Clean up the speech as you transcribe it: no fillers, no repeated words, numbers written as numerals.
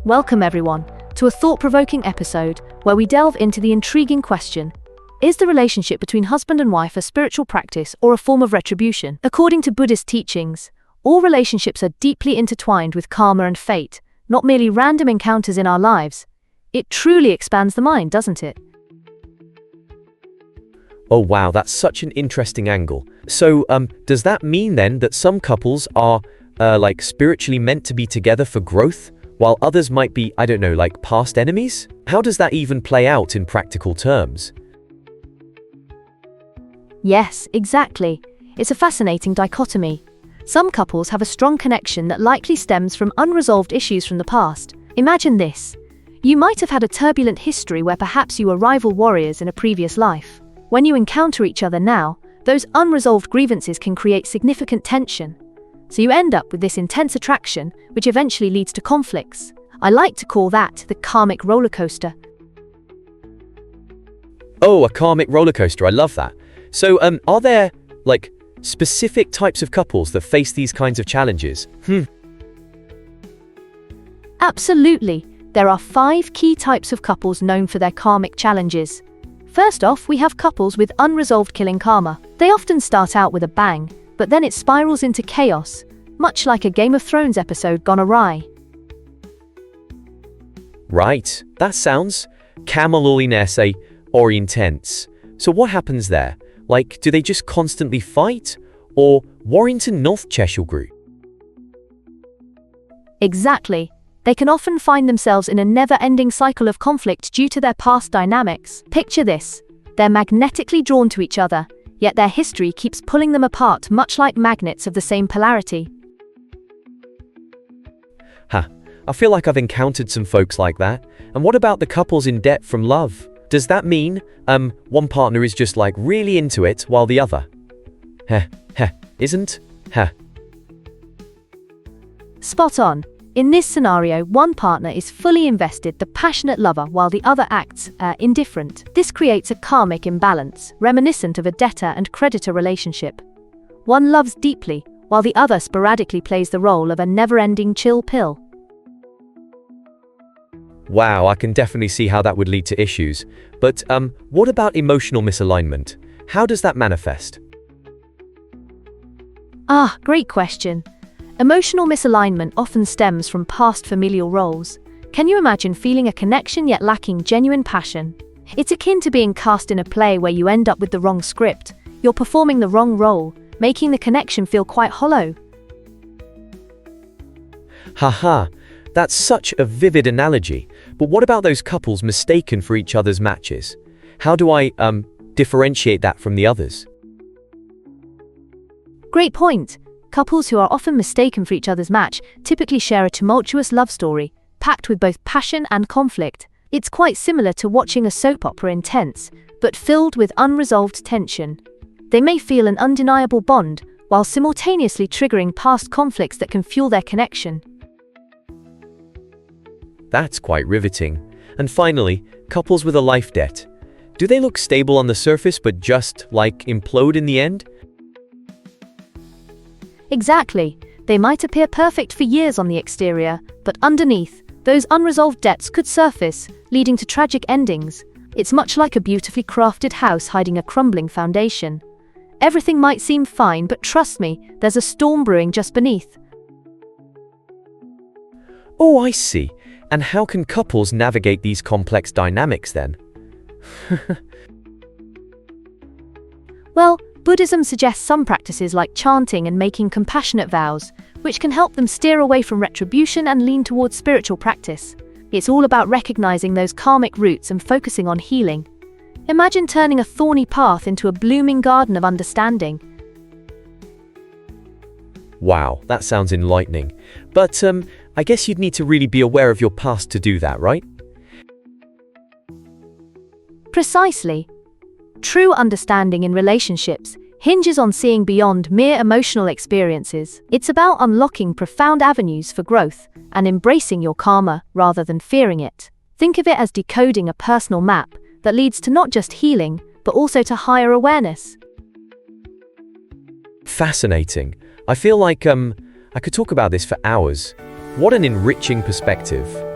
Welcome everyone to a thought-provoking episode where we delve into the intriguing question: is the relationship between husband and wife a spiritual practice or a form of retribution? According to Buddhist teachings, all relationships are deeply intertwined with karma and fate, not merely random encounters in our lives. It truly expands the mind, doesn't it? Oh wow, that's such an interesting angle. So, does that mean then that some couples are, spiritually meant to be together for growth, while others might be, past enemies? How does that even play out in practical terms? Yes, exactly. It's a fascinating dichotomy. Some couples have a strong connection that likely stems from unresolved issues from the past. Imagine this. You might have had a turbulent history where perhaps you were rival warriors in a previous life. When you encounter each other now, those unresolved grievances can create significant tension. So you end up with this intense attraction, which eventually leads to conflicts. I like to call that the karmic roller coaster. Oh, a karmic roller coaster, I love that. So, are there, specific types of couples that face these kinds of challenges? Absolutely. There are 5 key types of couples known for their karmic challenges. First off, we have couples with unresolved killing karma. They often start out with a bang, but then it spirals into chaos, much like a Game of Thrones episode gone awry. Right, that sounds camelolinese or intense. So what happens there? Do they just constantly fight? Or Warrington North Cheshire Group? Exactly. They can often find themselves in a never-ending cycle of conflict due to their past dynamics. Picture this. They're magnetically drawn to each other, yet their history keeps pulling them apart, much like magnets of the same polarity. I feel like I've encountered some folks like that. And what about the couples in debt from love? Does that mean, one partner is just really into it while the other isn't? Spot on. In this scenario, one partner is fully invested, the passionate lover, while the other acts indifferent. This creates a karmic imbalance, reminiscent of a debtor and creditor relationship. One loves deeply, while the other sporadically plays the role of a never-ending chill pill. Wow, I can definitely see how that would lead to issues. But what about emotional misalignment? How does that manifest? Great question. Emotional misalignment often stems from past familial roles. Can you imagine feeling a connection yet lacking genuine passion? It's akin to being cast in a play where you end up with the wrong script. You're performing the wrong role, making the connection feel quite hollow. That's such a vivid analogy. But what about those couples mistaken for each other's matches? How do I differentiate that from the others? Great point. Couples who are often mistaken for each other's match typically share a tumultuous love story, packed with both passion and conflict. It's quite similar to watching a soap opera, intense, but filled with unresolved tension. They may feel an undeniable bond, while simultaneously triggering past conflicts that can fuel their connection. That's quite riveting. And finally, couples with a life debt. Do they look stable on the surface but just, implode in the end? Exactly. They might appear perfect for years on the exterior, but underneath, those unresolved debts could surface, leading to tragic endings. It's much like a beautifully crafted house hiding a crumbling foundation. Everything might seem fine, but trust me, there's a storm brewing just beneath. Oh, I see. And how can couples navigate these complex dynamics then? Well, Buddhism suggests some practices like chanting and making compassionate vows, which can help them steer away from retribution and lean towards spiritual practice. It's all about recognizing those karmic roots and focusing on healing. Imagine turning a thorny path into a blooming garden of understanding. Wow, that sounds enlightening. But I guess you'd need to really be aware of your past to do that, right? Precisely. True understanding in relationships hinges on seeing beyond mere emotional experiences. It's about unlocking profound avenues for growth and embracing your karma rather than fearing it. Think of it as decoding a personal map that leads to not just healing, but also to higher awareness. Fascinating. I feel like I could talk about this for hours. What an enriching perspective.